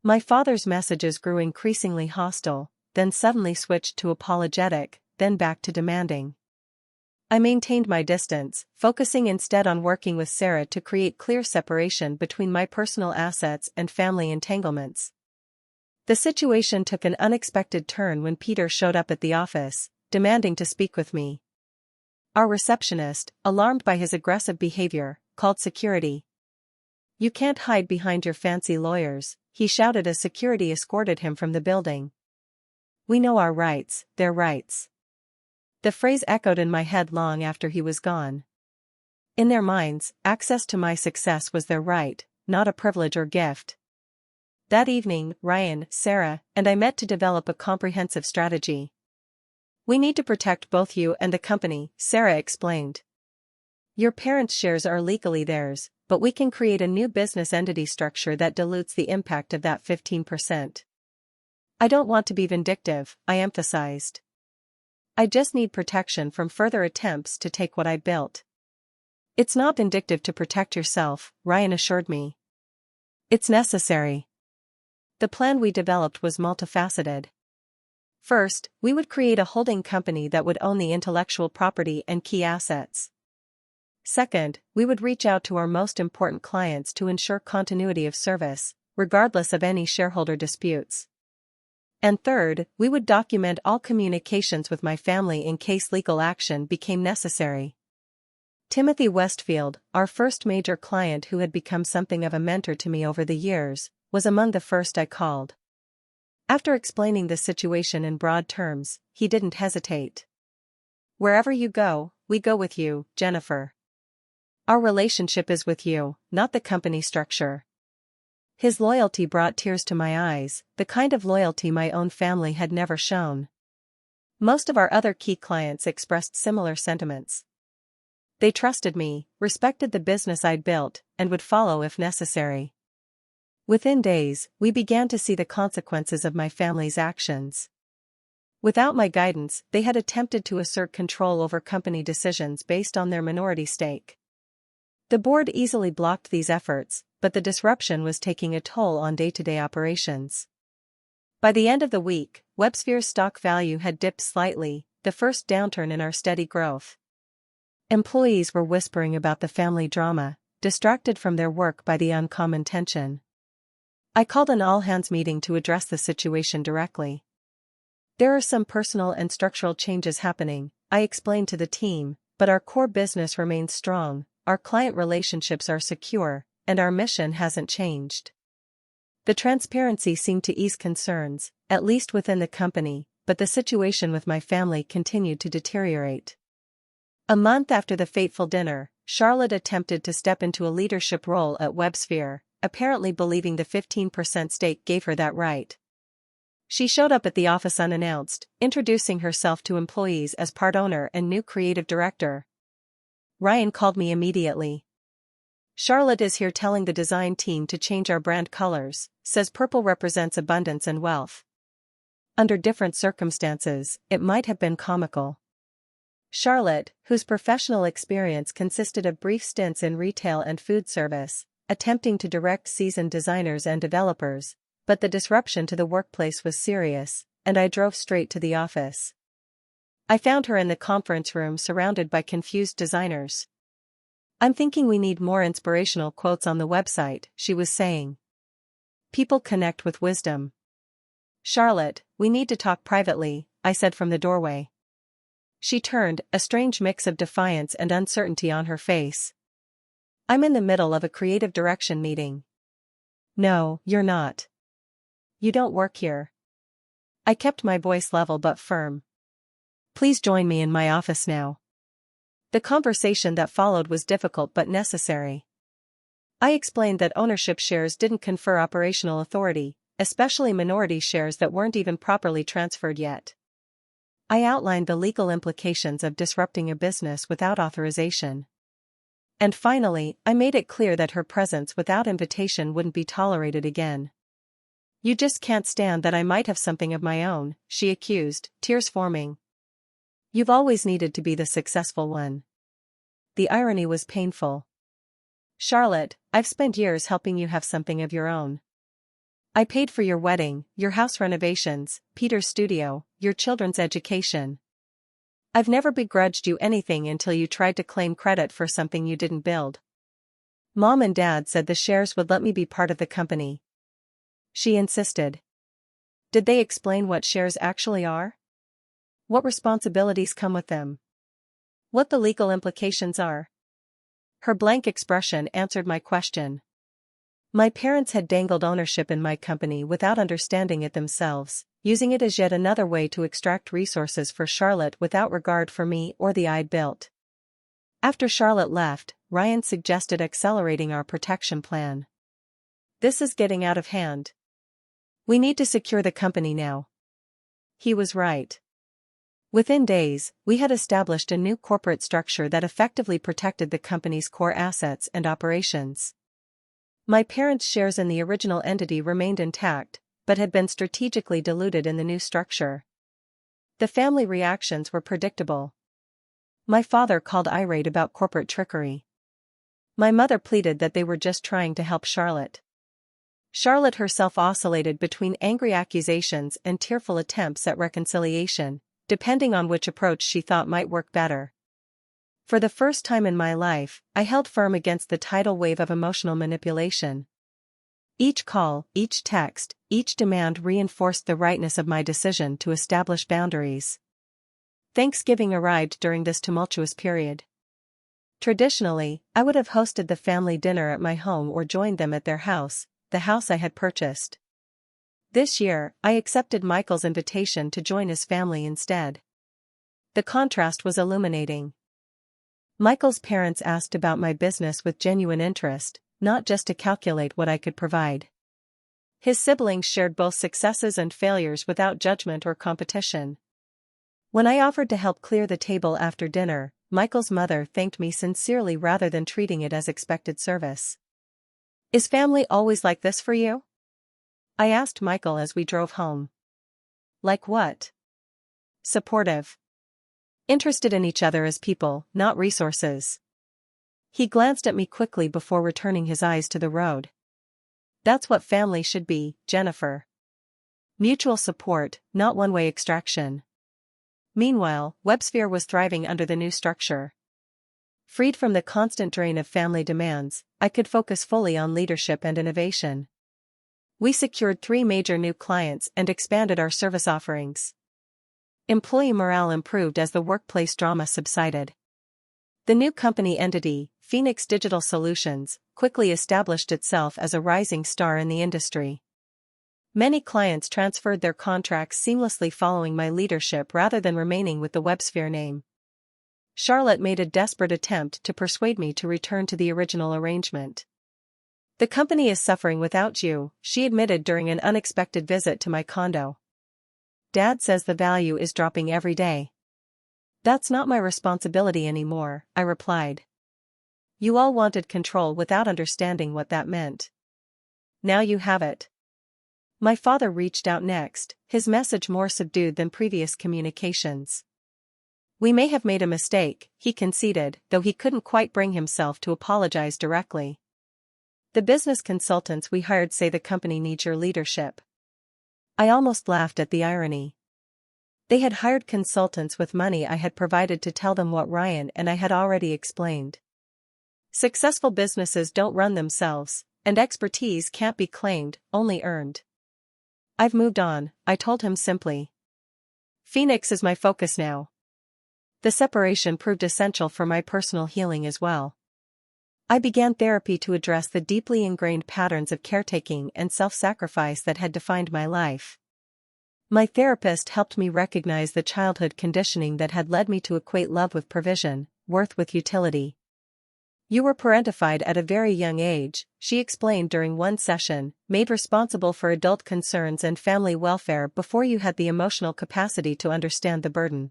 My father's messages grew increasingly hostile, then suddenly switched to apologetic, then back to demanding. I maintained my distance, focusing instead on working with Sarah to create clear separation between my personal assets and family entanglements. The situation took an unexpected turn when Peter showed up at the office, demanding to speak with me. Our receptionist, alarmed by his aggressive behavior, called security. You can't hide behind your fancy lawyers, he shouted as security escorted him from the building. We know our rights, their rights. The phrase echoed in my head long after he was gone. In their minds, access to my success was their right, not a privilege or gift. That evening, Ryan, Sarah, and I met to develop a comprehensive strategy. We need to protect both you and the company, Sarah explained. Your parents' shares are legally theirs, but we can create a new business entity structure that dilutes the impact of that 15%. I don't want to be vindictive, I emphasized. I just need protection from further attempts to take what I built. It's not vindictive to protect yourself, Ryan assured me. It's necessary. The plan we developed was multifaceted. First, we would create a holding company that would own the intellectual property and key assets. Second, we would reach out to our most important clients to ensure continuity of service, regardless of any shareholder disputes. And third, we would document all communications with my family in case legal action became necessary. Timothy Westfield, our first major client who had become something of a mentor to me over the years, was among the first I called. After explaining the situation in broad terms, he didn't hesitate. Wherever you go, we go with you, Jennifer. Our relationship is with you, not the company structure. His loyalty brought tears to my eyes, the kind of loyalty my own family had never shown. Most of our other key clients expressed similar sentiments. They trusted me, respected the business I'd built, and would follow if necessary. Within days, we began to see the consequences of my family's actions. Without my guidance, they had attempted to assert control over company decisions based on their minority stake. The board easily blocked these efforts, but the disruption was taking a toll on day-to-day operations. By the end of the week, WebSphere's stock value had dipped slightly, the first downturn in our steady growth. Employees were whispering about the family drama, distracted from their work by the uncommon tension. I called an all-hands meeting to address the situation directly. There are some personal and structural changes happening, I explained to the team, but our core business remains strong, our client relationships are secure, and our mission hasn't changed. The transparency seemed to ease concerns, at least within the company, but the situation with my family continued to deteriorate. A month after the fateful dinner, Charlotte attempted to step into a leadership role at WebSphere, apparently believing the 15% stake gave her that right. She showed up at the office unannounced, introducing herself to employees as part owner and new creative director. Ryan called me immediately. Charlotte is here telling the design team to change our brand colors, says purple represents abundance and wealth. Under different circumstances, it might have been comical. Charlotte, whose professional experience consisted of brief stints in retail and food service, attempting to direct seasoned designers and developers, but the disruption to the workplace was serious, and I drove straight to the office. I found her in the conference room surrounded by confused designers. "I'm thinking we need more inspirational quotes on the website," she was saying. "People connect with wisdom." "Charlotte, we need to talk privately," I said from the doorway. She turned, a strange mix of defiance and uncertainty on her face. "I'm in the middle of a creative direction meeting." "No, you're not. You don't work here." I kept my voice level but firm. "Please join me in my office now." The conversation that followed was difficult but necessary. I explained that ownership shares didn't confer operational authority, especially minority shares that weren't even properly transferred yet. I outlined the legal implications of disrupting a business without authorization. And finally, I made it clear that her presence without invitation wouldn't be tolerated again. "You just can't stand that I might have something of my own," she accused, tears forming. "You've always needed to be the successful one." The irony was painful. "Charlotte, I've spent years helping you have something of your own. I paid for your wedding, your house renovations, Peter's studio, your children's education. I've never begrudged you anything until you tried to claim credit for something you didn't build. Mom and Dad said the shares would let me be part of the company." She insisted. "Did they explain what shares actually are? What responsibilities come with them? What the legal implications are?" Her blank expression answered my question. My parents had dangled ownership in my company without understanding it themselves, using it as yet another way to extract resources for Charlotte without regard for me or the I'd built. After Charlotte left, Ryan suggested accelerating our protection plan. "This is getting out of hand. We need to secure the company now." He was right. Within days, we had established a new corporate structure that effectively protected the company's core assets and operations. My parents' shares in the original entity remained intact, but had been strategically diluted in the new structure. The family reactions were predictable. My father called irate about corporate trickery. My mother pleaded that they were just trying to help Charlotte. Charlotte herself oscillated between angry accusations and tearful attempts at reconciliation, depending on which approach she thought might work better. For the first time in my life, I held firm against the tidal wave of emotional manipulation. Each call, each text, each demand reinforced the rightness of my decision to establish boundaries. Thanksgiving arrived during this tumultuous period. Traditionally, I would have hosted the family dinner at my home or joined them at their house, the house I had purchased. This year, I accepted Michael's invitation to join his family instead. The contrast was illuminating. Michael's parents asked about my business with genuine interest, not just to calculate what I could provide. His siblings shared both successes and failures without judgment or competition. When I offered to help clear the table after dinner, Michael's mother thanked me sincerely rather than treating it as expected service. "Is family always like this for you?" I asked Michael as we drove home. "Like what?" "Supportive. Interested in each other as people, not resources." He glanced at me quickly before returning his eyes to the road. "That's what family should be, Jennifer. Mutual support, not one-way extraction." Meanwhile, WebSphere was thriving under the new structure. Freed from the constant drain of family demands, I could focus fully on leadership and innovation. We secured 3 major new clients and expanded our service offerings. Employee morale improved as the workplace drama subsided. The new company entity, Phoenix Digital Solutions, quickly established itself as a rising star in the industry. Many clients transferred their contracts seamlessly following my leadership rather than remaining with the WebSphere name. Charlotte made a desperate attempt to persuade me to return to the original arrangement. "The company is suffering without you," she admitted during an unexpected visit to my condo. "Dad says the value is dropping every day." "That's not my responsibility anymore," I replied. You all wanted control without understanding what that meant. Now you have it. My father reached out next, his message more subdued than previous communications. We may have made a mistake, he conceded, though he couldn't quite bring himself to apologize directly. The business consultants we hired say the company needs your leadership. I almost laughed at the irony. They had hired consultants with money I had provided to tell them what Ryan and I had already explained. Successful businesses don't run themselves, and expertise can't be claimed, only earned. I've moved on, I told him simply. Phoenix is my focus now. The separation proved essential for my personal healing as well. I began therapy to address the deeply ingrained patterns of caretaking and self-sacrifice that had defined my life. My therapist helped me recognize the childhood conditioning that had led me to equate love with provision, worth with utility. You were parentified at a very young age, she explained during one session, made responsible for adult concerns and family welfare before you had the emotional capacity to understand the burden.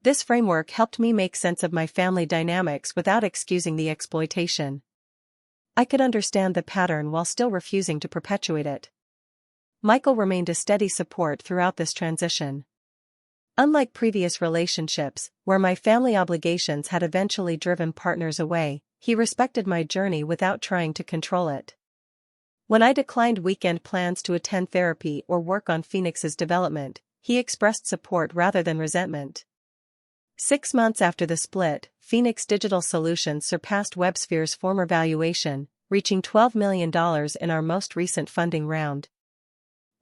This framework helped me make sense of my family dynamics without excusing the exploitation. I could understand the pattern while still refusing to perpetuate it. Michael remained a steady support throughout this transition. Unlike previous relationships, where my family obligations had eventually driven partners away, he respected my journey without trying to control it. When I declined weekend plans to attend therapy or work on Phoenix's development, he expressed support rather than resentment. 6 months after the split, Phoenix Digital Solutions surpassed WebSphere's former valuation, reaching $12 million in our most recent funding round.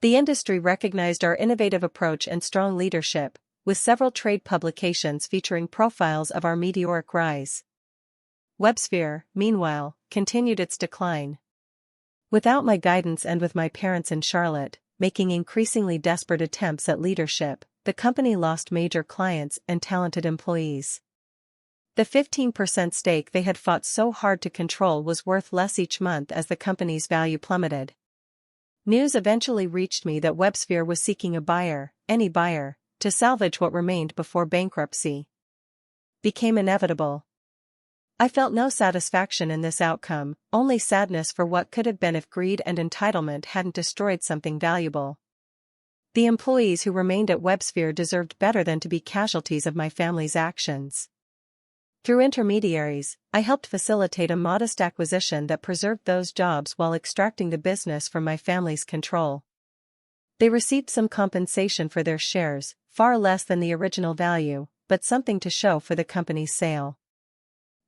The industry recognized our innovative approach and strong leadership, with several trade publications featuring profiles of our meteoric rise. WebSphere, meanwhile, continued its decline. Without my guidance and with my parents in Charlotte, making increasingly desperate attempts at leadership, the company lost major clients and talented employees. The 15% stake they had fought so hard to control was worth less each month as the company's value plummeted. News eventually reached me that WebSphere was seeking a buyer, any buyer, to salvage what remained before bankruptcy became inevitable. I felt no satisfaction in this outcome, only sadness for what could have been if greed and entitlement hadn't destroyed something valuable. The employees who remained at WebSphere deserved better than to be casualties of my family's actions. Through intermediaries, I helped facilitate a modest acquisition that preserved those jobs while extracting the business from my family's control. They received some compensation for their shares, far less than the original value, but something to show for the company's sale.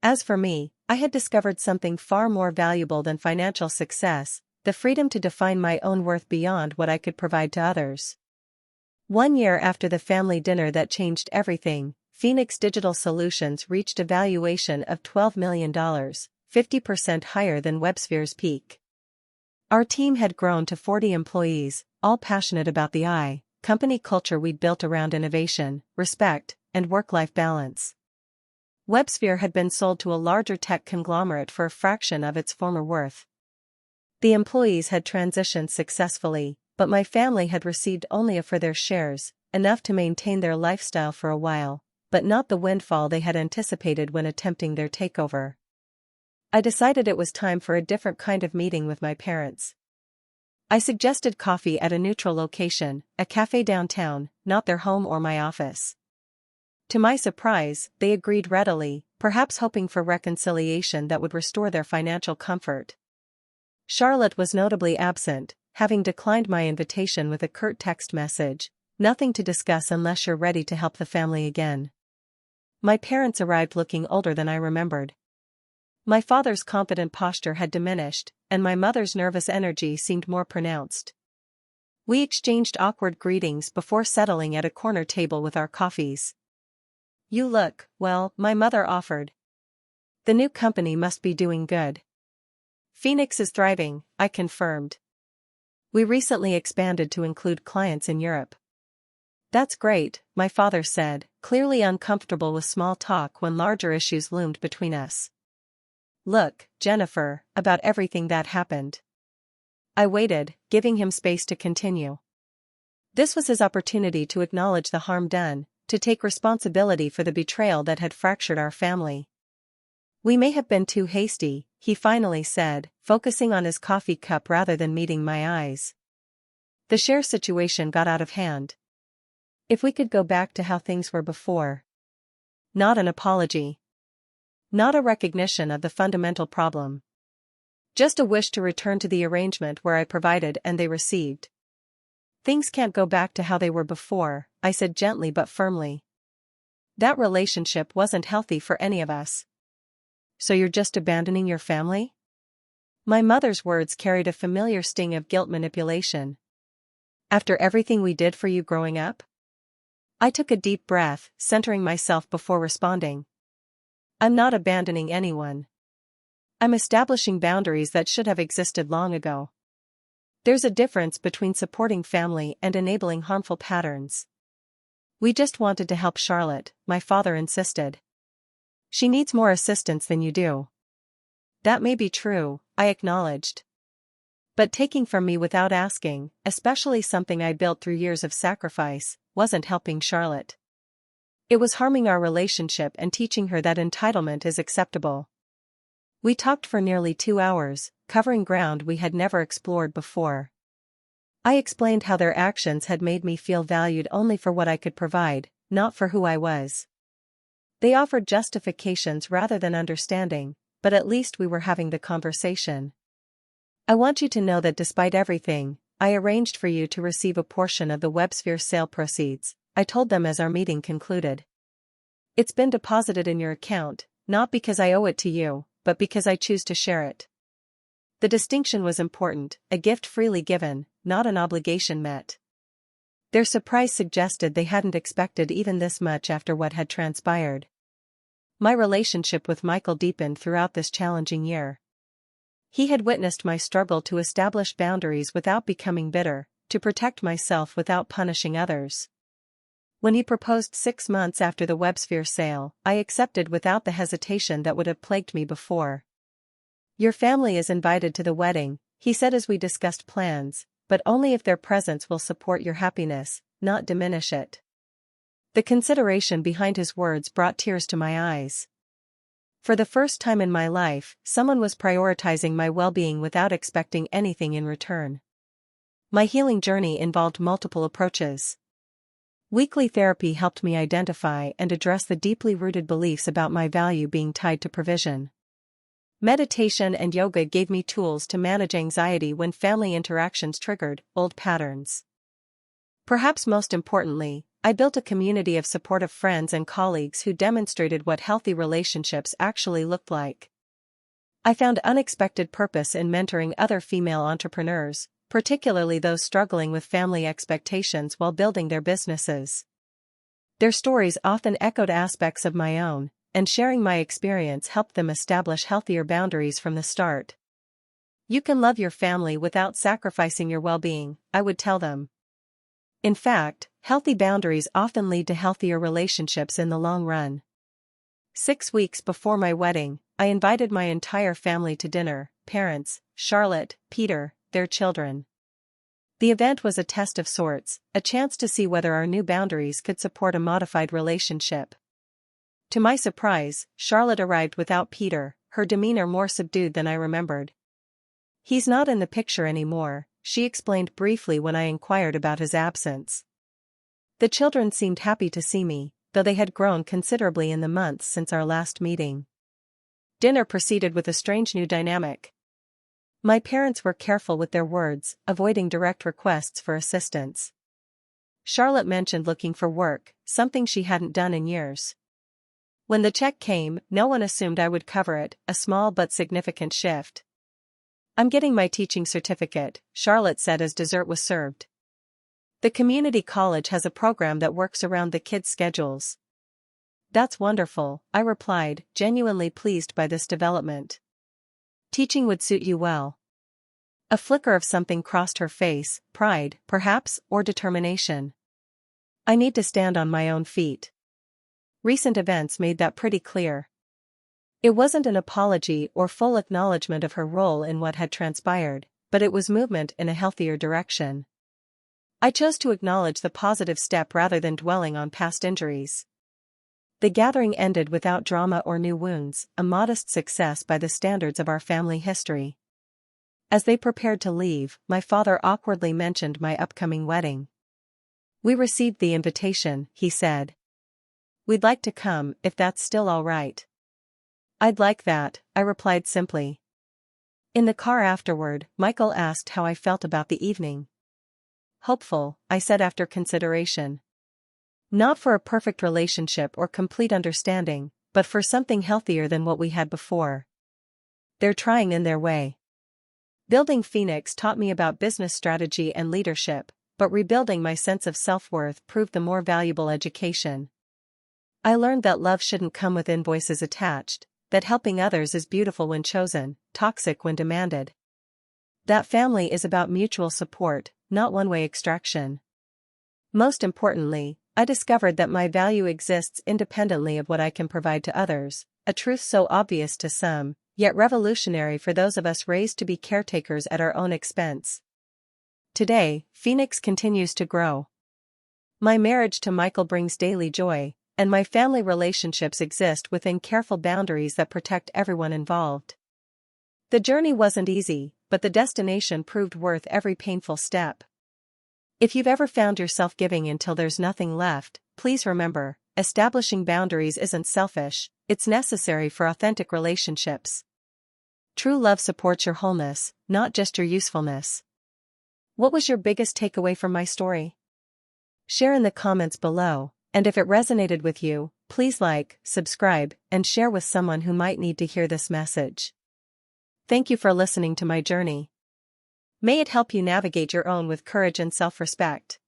As for me, I had discovered something far more valuable than financial success, the freedom to define my own worth beyond what I could provide to others. 1 year after the family dinner that changed everything, Phoenix Digital Solutions reached a valuation of $12 million, 50% higher than WebSphere's peak. Our team had grown to 40 employees, all passionate about the company culture we'd built around innovation, respect, and work-life balance. WebSphere had been sold to a larger tech conglomerate for a fraction of its former worth. The employees had transitioned successfully, but my family had received only for their shares, enough to maintain their lifestyle for a while, but not the windfall they had anticipated when attempting their takeover. I decided it was time for a different kind of meeting with my parents. I suggested coffee at a neutral location, a cafe downtown, not their home or my office. To my surprise, they agreed readily, perhaps hoping for reconciliation that would restore their financial comfort. Charlotte was notably absent, having declined my invitation with a curt text message, "Nothing to discuss unless you're ready to help the family again." My parents arrived looking older than I remembered. My father's confident posture had diminished, and my mother's nervous energy seemed more pronounced. We exchanged awkward greetings before settling at a corner table with our coffees. "You look, well," my mother offered. "The new company must be doing good." "Phoenix is thriving," I confirmed. "We recently expanded to include clients in Europe." "That's great," my father said, clearly uncomfortable with small talk when larger issues loomed between us. "Look, Jennifer, about everything that happened." I waited, giving him space to continue. This was his opportunity to acknowledge the harm done, to take responsibility for the betrayal that had fractured our family. We may have been too hasty, he finally said, focusing on his coffee cup rather than meeting my eyes. The share situation got out of hand. If we could go back to how things were before. Not an apology. Not a recognition of the fundamental problem. Just a wish to return to the arrangement where I provided and they received. Things can't go back to how they were before, I said gently but firmly. That relationship wasn't healthy for any of us. So you're just abandoning your family? My mother's words carried a familiar sting of guilt manipulation. After everything we did for you growing up? I took a deep breath, centering myself before responding. I'm not abandoning anyone. I'm establishing boundaries that should have existed long ago. There's a difference between supporting family and enabling harmful patterns. We just wanted to help Charlotte, my father insisted. She needs more assistance than you do. That may be true, I acknowledged. But taking from me without asking, especially something I built through years of sacrifice, wasn't helping Charlotte. It was harming our relationship and teaching her that entitlement is acceptable. We talked for nearly 2 hours, covering ground we had never explored before. I explained how their actions had made me feel valued only for what I could provide, not for who I was. They offered justifications rather than understanding, but at least we were having the conversation. I want you to know that despite everything, I arranged for you to receive a portion of the WebSphere sale proceeds, I told them as our meeting concluded. It's been deposited in your account, not because I owe it to you, but because I choose to share it. The distinction was important, a gift freely given, not an obligation met. Their surprise suggested they hadn't expected even this much after what had transpired. My relationship with Michael deepened throughout this challenging year. He had witnessed my struggle to establish boundaries without becoming bitter, to protect myself without punishing others. When he proposed 6 months after the WebSphere sale, I accepted without the hesitation that would have plagued me before. Your family is invited to the wedding, he said as we discussed plans, but only if their presence will support your happiness, not diminish it. The consideration behind his words brought tears to my eyes. For the first time in my life, someone was prioritizing my well-being without expecting anything in return. My healing journey involved multiple approaches. Weekly therapy helped me identify and address the deeply rooted beliefs about my value being tied to provision. Meditation and yoga gave me tools to manage anxiety when family interactions triggered old patterns. Perhaps most importantly, I built a community of supportive friends and colleagues who demonstrated what healthy relationships actually looked like. I found unexpected purpose in mentoring other female entrepreneurs, particularly those struggling with family expectations while building their businesses. Their stories often echoed aspects of my own, and sharing my experience helped them establish healthier boundaries from the start. You can love your family without sacrificing your well-being, I would tell them. In fact, healthy boundaries often lead to healthier relationships in the long run. 6 weeks before my wedding, I invited my entire family to dinner, parents, Charlotte, Peter, their children. The event was a test of sorts, a chance to see whether our new boundaries could support a modified relationship. To my surprise, Charlotte arrived without Peter, her demeanor more subdued than I remembered. He's not in the picture anymore, she explained briefly when I inquired about his absence. The children seemed happy to see me, though they had grown considerably in the months since our last meeting. Dinner proceeded with a strange new dynamic. My parents were careful with their words, avoiding direct requests for assistance. Charlotte mentioned looking for work, something she hadn't done in years. When the check came, no one assumed I would cover it, a small but significant shift. I'm getting my teaching certificate, Charlotte said as dessert was served. The community college has a program that works around the kids' schedules. That's wonderful, I replied, genuinely pleased by this development. Teaching would suit you well. A flicker of something crossed her face, pride, perhaps, or determination. I need to stand on my own feet. Recent events made that pretty clear. It wasn't an apology or full acknowledgement of her role in what had transpired, but it was movement in a healthier direction. I chose to acknowledge the positive step rather than dwelling on past injuries. The gathering ended without drama or new wounds, a modest success by the standards of our family history. As they prepared to leave, my father awkwardly mentioned my upcoming wedding. "We received the invitation," he said. "We'd like to come, if that's still all right." "I'd like that," I replied simply. In the car afterward, Michael asked how I felt about the evening. "Hopeful," I said after consideration. "Not for a perfect relationship or complete understanding, but for something healthier than what we had before." They're trying in their way. Building Phoenix taught me about business strategy and leadership, but rebuilding my sense of self-worth proved the more valuable education. I learned that love shouldn't come with invoices attached, that helping others is beautiful when chosen, toxic when demanded. That family is about mutual support, not one-way extraction. Most importantly, I discovered that my value exists independently of what I can provide to others, a truth so obvious to some, yet revolutionary for those of us raised to be caretakers at our own expense. Today, Phoenix continues to grow. My marriage to Michael brings daily joy, and my family relationships exist within careful boundaries that protect everyone involved. The journey wasn't easy, but the destination proved worth every painful step. If you've ever found yourself giving until there's nothing left, please remember, establishing boundaries isn't selfish, it's necessary for authentic relationships. True love supports your wholeness, not just your usefulness. What was your biggest takeaway from my story? Share in the comments below, and if it resonated with you, please like, subscribe, and share with someone who might need to hear this message. Thank you for listening to my journey. May it help you navigate your own with courage and self-respect.